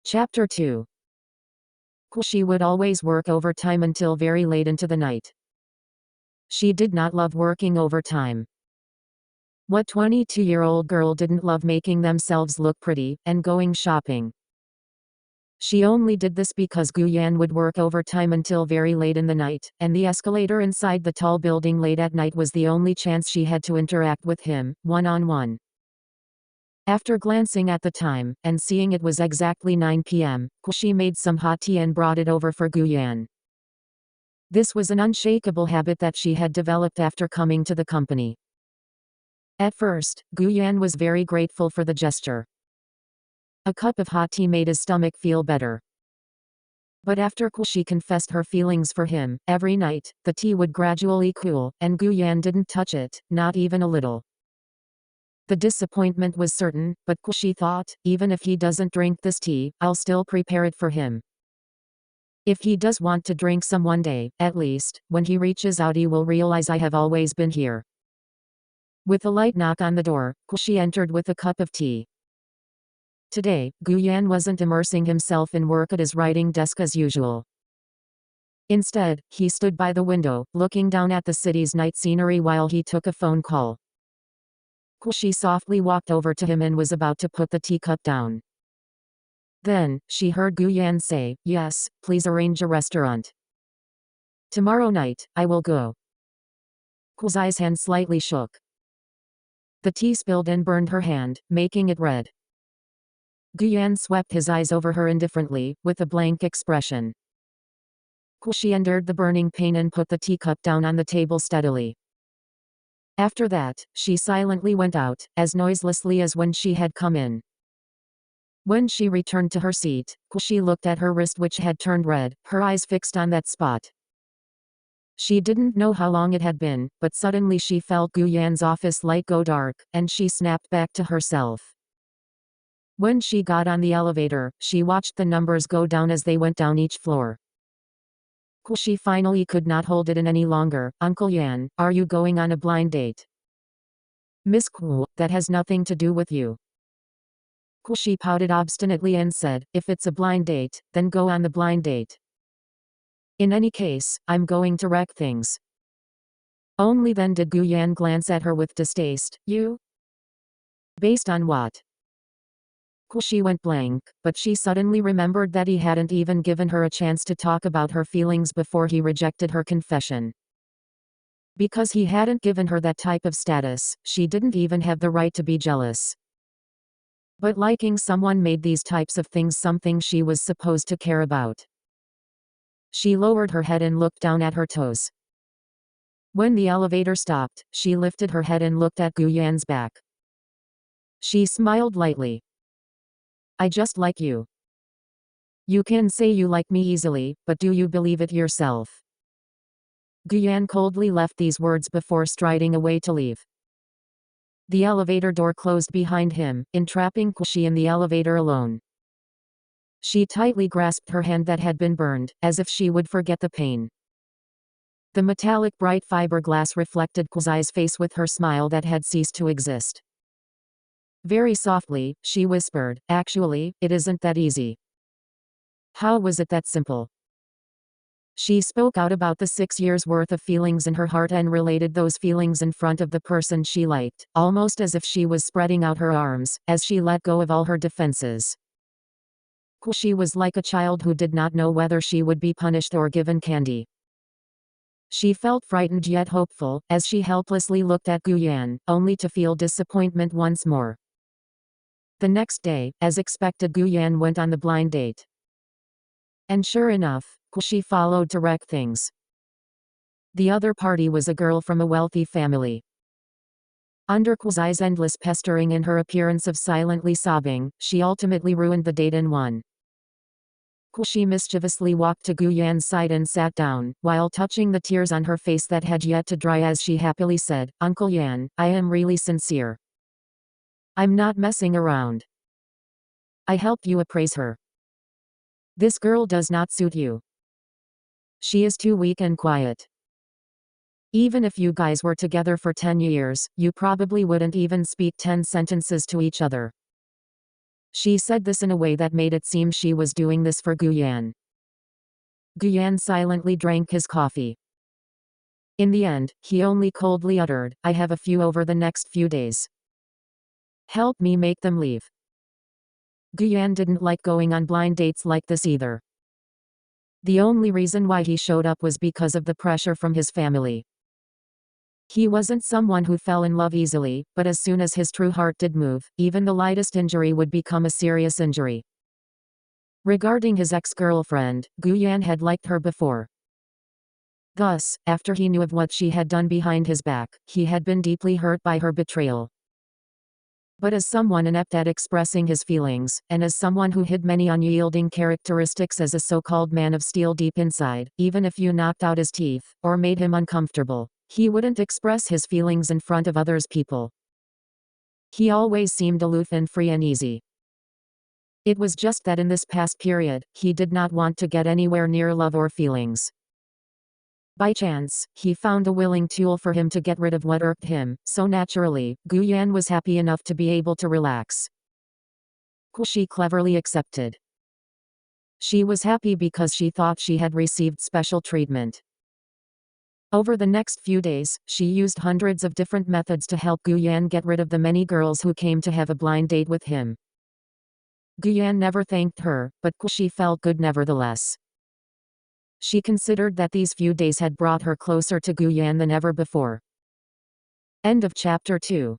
Chapter 2. She would always work overtime until very late into the night. She did not love working overtime. What 22-year-old girl didn't love making themselves look pretty, and going shopping? She only did this because Ꭲ⎪ᎪN would work overtime until very late in the night, and the escalator inside the tall building late at night was the only chance she had to interact with him, one-on-one. After glancing at the time, and seeing it was exactly 9 p.m., she made some hot tea and brought it over for Ꭲ⎪ᎪN. This was an unshakable habit that she had developed after coming to the company. At first, Ꭲ⎪ᎪN was very grateful for the gesture. A cup of hot tea made his stomach feel better. But after she confessed her feelings for him, every night, the tea would gradually cool, and Ꭲ⎪ᎪN didn't touch it, not even a little. The disappointment was certain, but she thought, even if he doesn't drink this tea, I'll still prepare it for him. If he does want to drink some one day, at least, when he reaches out he will realize I have always been here. With a light knock on the door, she entered with a cup of tea. Today, Ꭲ⎪ᎪN wasn't immersing himself in work at his writing desk as usual. Instead, he stood by the window, looking down at the city's night scenery while he took a phone call. She softly walked over to him and was about to put the teacup down. Then, she heard Ꭲ⎪ᎪN say, "Yes, please arrange a restaurant. Tomorrow night, I will go." Ku's eyes hand slightly shook. The tea spilled and burned her hand, making it red. Ꭲ⎪ᎪN swept his eyes over her indifferently, with a blank expression. She endured the burning pain and put the teacup down on the table steadily. After that, she silently went out, as noiselessly as when she had come in. When she returned to her seat, she looked at her wrist which had turned red, her eyes fixed on that spot. She didn't know how long it had been, but suddenly she felt Ꭲ⎪ᎪN's office light go dark, and she snapped back to herself. When she got on the elevator, she watched the numbers go down as they went down each floor. She finally could not hold it in any longer. "Uncle Yan, are you going on a blind date?" "Miss Ku, that has nothing to do with you." She pouted obstinately and said, "If it's a blind date, then go on the blind date. In any case, I'm going to wreck things." Only then did Ꭲ⎪ᎪN glance at her with distaste. "You? Based on what?" She went blank, but she suddenly remembered that he hadn't even given her a chance to talk about her feelings before he rejected her confession. Because he hadn't given her that type of status, she didn't even have the right to be jealous. But liking someone made these types of things something she was supposed to care about. She lowered her head and looked down at her toes. When the elevator stopped, she lifted her head and looked at Ꭲ⎪ᎪN's back. She smiled lightly. "I just like you. You can say you like me easily, but do you believe it yourself?" Ꭲ⎪ᎪN coldly left these words before striding away to leave. The elevator door closed behind him, entrapping Kushi in the elevator alone. She tightly grasped her hand that had been burned, as if she would forget the pain. The metallic bright fiberglass reflected Kuzi's face with her smile that had ceased to exist. Very softly, she whispered, "Actually, it isn't that easy." How was it that simple? She spoke out about the 6 years' worth of feelings in her heart and related those feelings in front of the person she liked, almost as if she was spreading out her arms, as she let go of all her defenses. She was like a child who did not know whether she would be punished or given candy. She felt frightened yet hopeful, as she helplessly looked at Ꭲ⎪ᎪN, only to feel disappointment once more. The next day, as expected, Ꭲ⎪ᎪN went on the blind date. And sure enough, she followed to wreck things. The other party was a girl from a wealthy family. Under Kuzi's endless pestering and her appearance of silently sobbing, she ultimately ruined the date and won. She mischievously walked to Ꭲ⎪ᎪN's side and sat down, while touching the tears on her face that had yet to dry as she happily said, "Uncle Yan, I am really sincere. I'm not messing around. I helped you appraise her. This girl does not suit you. She is too weak and quiet. Even if you guys were together for 10 years, you probably wouldn't even speak 10 sentences to each other. She said this in a way that made it seem she was doing this for Ꭲ⋪. Ꭲ⋪silently drank his coffee. In the end, he only coldly uttered, "I have a few over the next few days. Help me make them leave." Ꭲ⋪ didn't like going on blind dates like this either. The only reason why he showed up was because of the pressure from his family. He wasn't someone who fell in love easily, but as soon as his true heart did move, even the lightest injury would become a serious injury. Regarding his ex-girlfriend, Ꭲ⋪ had liked her before. Thus, after he knew of what she had done behind his back, he had been deeply hurt by her betrayal. But as someone inept at expressing his feelings, and as someone who hid many unyielding characteristics as a so-called man of steel deep inside, even if you knocked out his teeth, or made him uncomfortable, he wouldn't express his feelings in front of others people. He always seemed aloof and free and easy. It was just that in this past period, he did not want to get anywhere near love or feelings. By chance, he found a willing tool for him to get rid of what irked him, so naturally, Ꭲ⋪ was happy enough to be able to relax. She cleverly accepted. She was happy because she thought she had received special treatment. Over the next few days, she used hundreds of different methods to help Ꭲ⋪ get rid of the many girls who came to have a blind date with him. Ꭲ⋪ never thanked her, but she felt good nevertheless. She considered that these few days had brought her closer to Ꭲ⋪ than ever before. End of chapter 2.